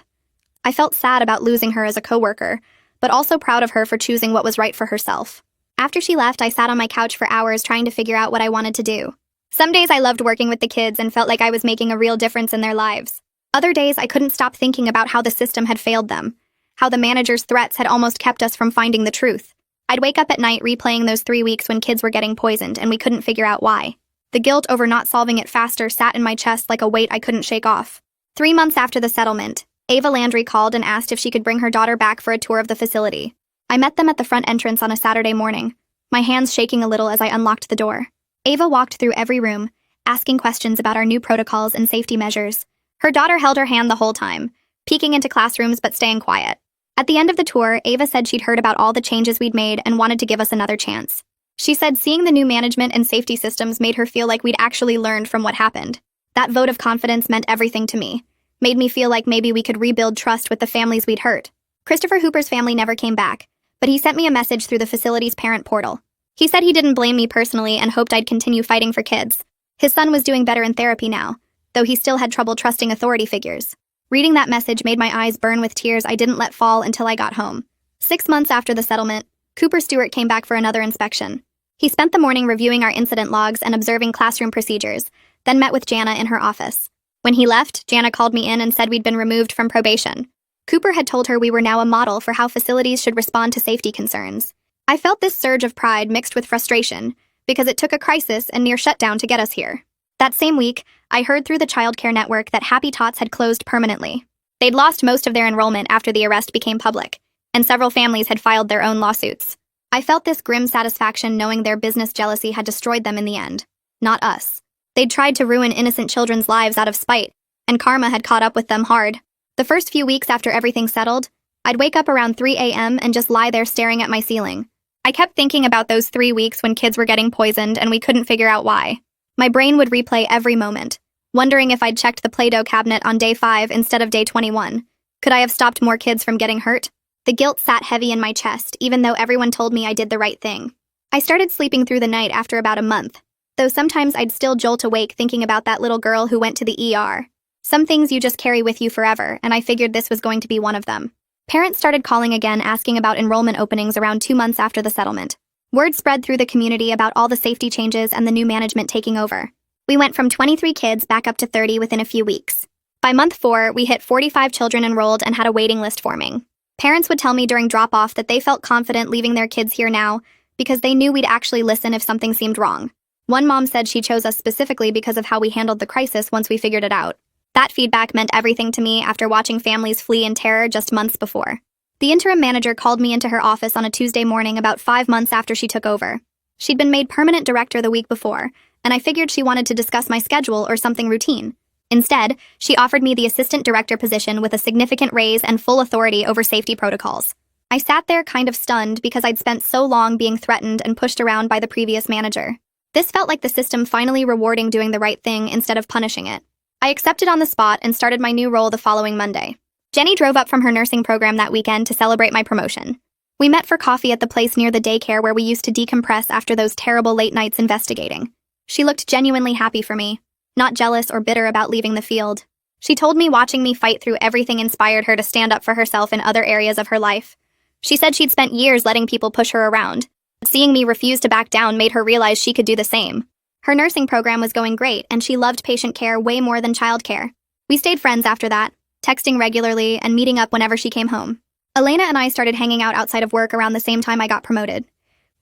I felt sad about losing her as a coworker, but also proud of her for choosing what was right for herself. After she left, I sat on my couch for hours trying to figure out what I wanted to do. Some days I loved working with the kids and felt like I was making a real difference in their lives. Other days I couldn't stop thinking about how the system had failed them, how the manager's threats had almost kept us from finding the truth. I'd wake up at night replaying those 3 weeks when kids were getting poisoned and we couldn't figure out why. The guilt over not solving it faster sat in my chest like a weight I couldn't shake off. 3 months after the settlement, Ava Landry called and asked if she could bring her daughter back for a tour of the facility. I met them at the front entrance on a Saturday morning, my hands shaking a little as I unlocked the door. Ava walked through every room, asking questions about our new protocols and safety measures. Her daughter held her hand the whole time, peeking into classrooms but staying quiet. At the end of the tour, Ava said she'd heard about all the changes we'd made and wanted to give us another chance. She said seeing the new management and safety systems made her feel like we'd actually learned from what happened. That vote of confidence meant everything to me, made me feel like maybe we could rebuild trust with the families we'd hurt. Christopher Hooper's family never came back, but he sent me a message through the facility's parent portal. He said he didn't blame me personally and hoped I'd continue fighting for kids. His son was doing better in therapy now, though he still had trouble trusting authority figures. Reading that message made my eyes burn with tears I didn't let fall until I got home. 6 months after the settlement, Cooper Stewart came back for another inspection. He spent the morning reviewing our incident logs and observing classroom procedures, then met with Jana in her office. When he left, Jana called me in and said we'd been removed from probation. Cooper had told her we were now a model for how facilities should respond to safety concerns. I felt this surge of pride mixed with frustration, because it took a crisis and near shutdown to get us here. That same week, I heard through the childcare network that Happy Tots had closed permanently. They'd lost most of their enrollment after the arrest became public, and several families had filed their own lawsuits. I felt this grim satisfaction knowing their business jealousy had destroyed them in the end. Not us. They'd tried to ruin innocent children's lives out of spite, and karma had caught up with them hard. The first few weeks after everything settled, I'd wake up around 3 a.m. and just lie there staring at my ceiling. I kept thinking about those 3 weeks when kids were getting poisoned and we couldn't figure out why. My brain would replay every moment, wondering if I'd checked the Play-Doh cabinet on day 5 instead of day 21. Could I have stopped more kids from getting hurt? The guilt sat heavy in my chest, even though everyone told me I did the right thing. I started sleeping through the night after about a month, though sometimes I'd still jolt awake thinking about that little girl who went to the ER. Some things you just carry with you forever, and I figured this was going to be one of them. Parents started calling again asking about enrollment openings around 2 months after the settlement. Word spread through the community about all the safety changes and the new management taking over. We went from 23 kids back up to 30 within a few weeks. By month 4, we hit 45 children enrolled and had a waiting list forming. Parents would tell me during drop-off that they felt confident leaving their kids here now because they knew we'd actually listen if something seemed wrong. One mom said she chose us specifically because of how we handled the crisis once we figured it out. That feedback meant everything to me after watching families flee in terror just months before. The interim manager called me into her office on a Tuesday morning about 5 months after she took over. She'd been made permanent director the week before, and I figured she wanted to discuss my schedule or something routine. Instead, she offered me the assistant director position with a significant raise and full authority over safety protocols. I sat there kind of stunned because I'd spent so long being threatened and pushed around by the previous manager. This felt like the system finally rewarding doing the right thing instead of punishing it. I accepted on the spot and started my new role the following Monday. Jenny drove up from her nursing program that weekend to celebrate my promotion. We met for coffee at the place near the daycare where we used to decompress after those terrible late nights investigating. She looked genuinely happy for me, not jealous or bitter about leaving the field. She told me watching me fight through everything inspired her to stand up for herself in other areas of her life. She said she'd spent years letting people push her around. Seeing me refuse to back down made her realize she could do the same. Her nursing program was going great, and she loved patient care way more than childcare. We stayed friends after that, texting regularly and meeting up whenever she came home. Elena and I started hanging out outside of work around the same time I got promoted.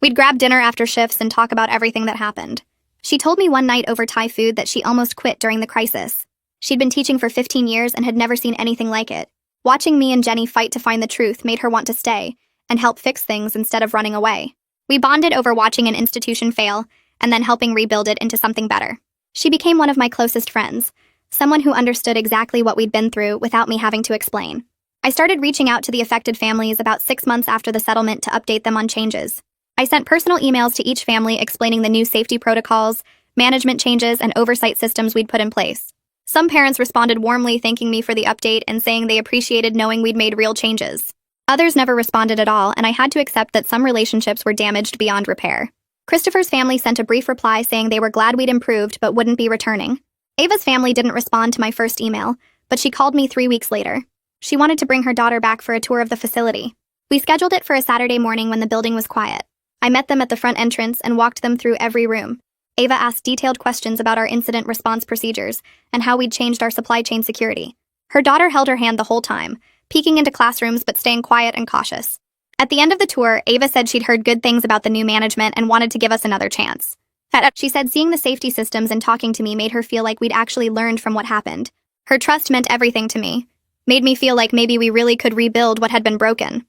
We'd grab dinner after shifts and talk about everything that happened. She told me one night over Thai food that she almost quit during the crisis. She'd been teaching for 15 years and had never seen anything like it. Watching me and Jenny fight to find the truth made her want to stay and help fix things instead of running away. We bonded over watching an institution fail and then helping rebuild it into something better. She became one of my closest friends, someone who understood exactly what we'd been through without me having to explain. I started reaching out to the affected families about 6 months after the settlement to update them on changes. I sent personal emails to each family explaining the new safety protocols, management changes, and oversight systems we'd put in place. Some parents responded warmly thanking me for the update and saying they appreciated knowing we'd made real changes. Others never responded at all, and I had to accept that some relationships were damaged beyond repair. Christopher's family sent a brief reply saying they were glad we'd improved but wouldn't be returning. Ava's family didn't respond to my first email, but she called me 3 weeks later. She wanted to bring her daughter back for a tour of the facility. We scheduled it for a Saturday morning when the building was quiet. I met them at the front entrance and walked them through every room. Ava asked detailed questions about our incident response procedures and how we'd changed our supply chain security. Her daughter held her hand the whole time, peeking into classrooms but staying quiet and cautious. At the end of the tour, Ava said she'd heard good things about the new management and wanted to give us another chance. She said seeing the safety systems and talking to me made her feel like we'd actually learned from what happened. Her trust meant everything to me, made me feel like maybe we really could rebuild what had been broken.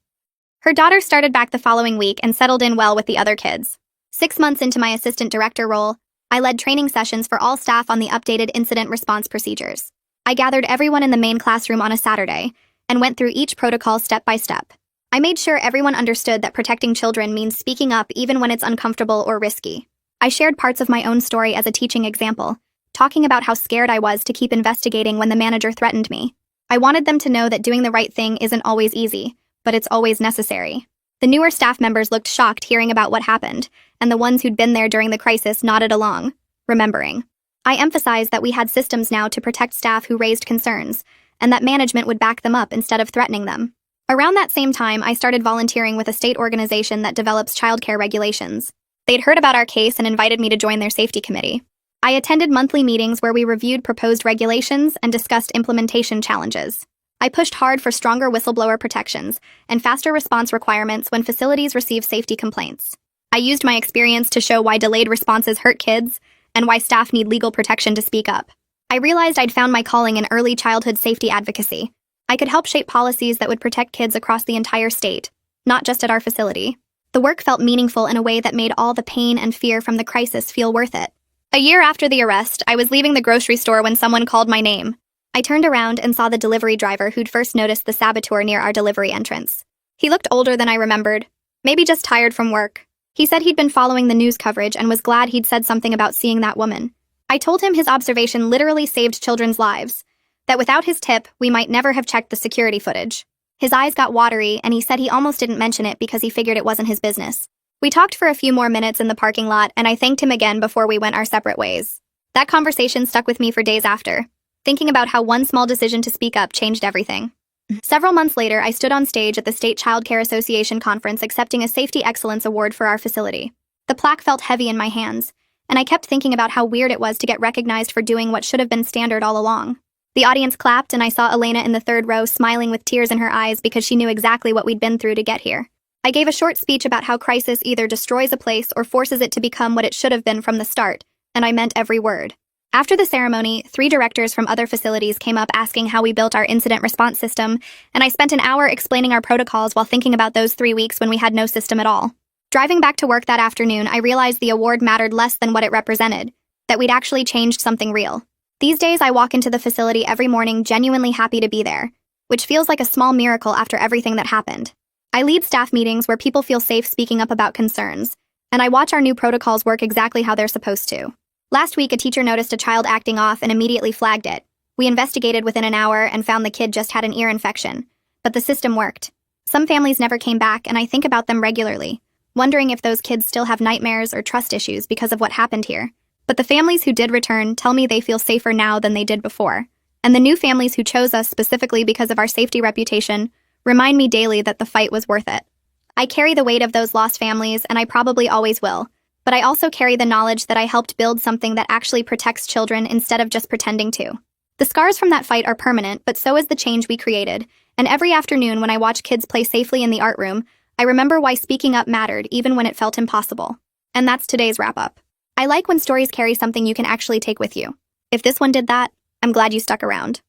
Her daughter started back the following week and settled in well with the other kids. 6 months into my assistant director role, I led training sessions for all staff on the updated incident response procedures. I gathered everyone in the main classroom on a Saturday and went through each protocol step by step. I made sure everyone understood that protecting children means speaking up even when it's uncomfortable or risky. I shared parts of my own story as a teaching example, talking about how scared I was to keep investigating when the manager threatened me. I wanted them to know that doing the right thing isn't always easy, but it's always necessary. The newer staff members looked shocked hearing about what happened, and the ones who'd been there during the crisis nodded along, remembering. I emphasized that we had systems now to protect staff who raised concerns, and that management would back them up instead of threatening them. Around that same time, I started volunteering with a state organization that develops childcare regulations. They'd heard about our case and invited me to join their safety committee. I attended monthly meetings where we reviewed proposed regulations and discussed implementation challenges. I pushed hard for stronger whistleblower protections and faster response requirements when facilities receive safety complaints. I used my experience to show why delayed responses hurt kids and why staff need legal protection to speak up. I realized I'd found my calling in early childhood safety advocacy. I could help shape policies that would protect kids across the entire state, not just at our facility. The work felt meaningful in a way that made all the pain and fear from the crisis feel worth it. A year after the arrest, I was leaving the grocery store when someone called my name. I turned around and saw the delivery driver who'd first noticed the Saboteur near our delivery entrance. He looked older than I remembered, maybe just tired from work. He said he'd been following the news coverage and was glad he'd said something about seeing that woman. I told him his observation literally saved children's lives, that without his tip, we might never have checked the security footage. His eyes got watery, and he said he almost didn't mention it because he figured it wasn't his business. We talked for a few more minutes in the parking lot, and I thanked him again before we went our separate ways. That conversation stuck with me for days after, thinking about how one small decision to speak up changed everything. Several months later, I stood on stage at the State Child Care Association conference accepting a Safety Excellence Award for our facility. The plaque felt heavy in my hands, and I kept thinking about how weird it was to get recognized for doing what should have been standard all along. The audience clapped, and I saw Elena in the third row smiling with tears in her eyes because she knew exactly what we'd been through to get here. I gave a short speech about how crisis either destroys a place or forces it to become what it should have been from the start, and I meant every word. After the ceremony, 3 directors from other facilities came up asking how we built our incident response system, and I spent an hour explaining our protocols while thinking about those 3 weeks when we had no system at all. Driving back to work that afternoon, I realized the award mattered less than what it represented, that we'd actually changed something real. These days, I walk into the facility every morning genuinely happy to be there, which feels like a small miracle after everything that happened. I lead staff meetings where people feel safe speaking up about concerns, and I watch our new protocols work exactly how they're supposed to. Last week, a teacher noticed a child acting off and immediately flagged it. We investigated within an hour and found the kid just had an ear infection, but the system worked. Some families never came back, and I think about them regularly, wondering if those kids still have nightmares or trust issues because of what happened here. But the families who did return tell me they feel safer now than they did before, and the new families who chose us specifically because of our safety reputation remind me daily that the fight was worth it. I carry the weight of those lost families, and I probably always will, but I also carry the knowledge that I helped build something that actually protects children instead of just pretending to. The scars from that fight are permanent, but so is the change we created, and every afternoon when I watch kids play safely in the art room, I remember why speaking up mattered even when it felt impossible. And that's today's wrap-up. I like when stories carry something you can actually take with you. If this one did that, I'm glad you stuck around.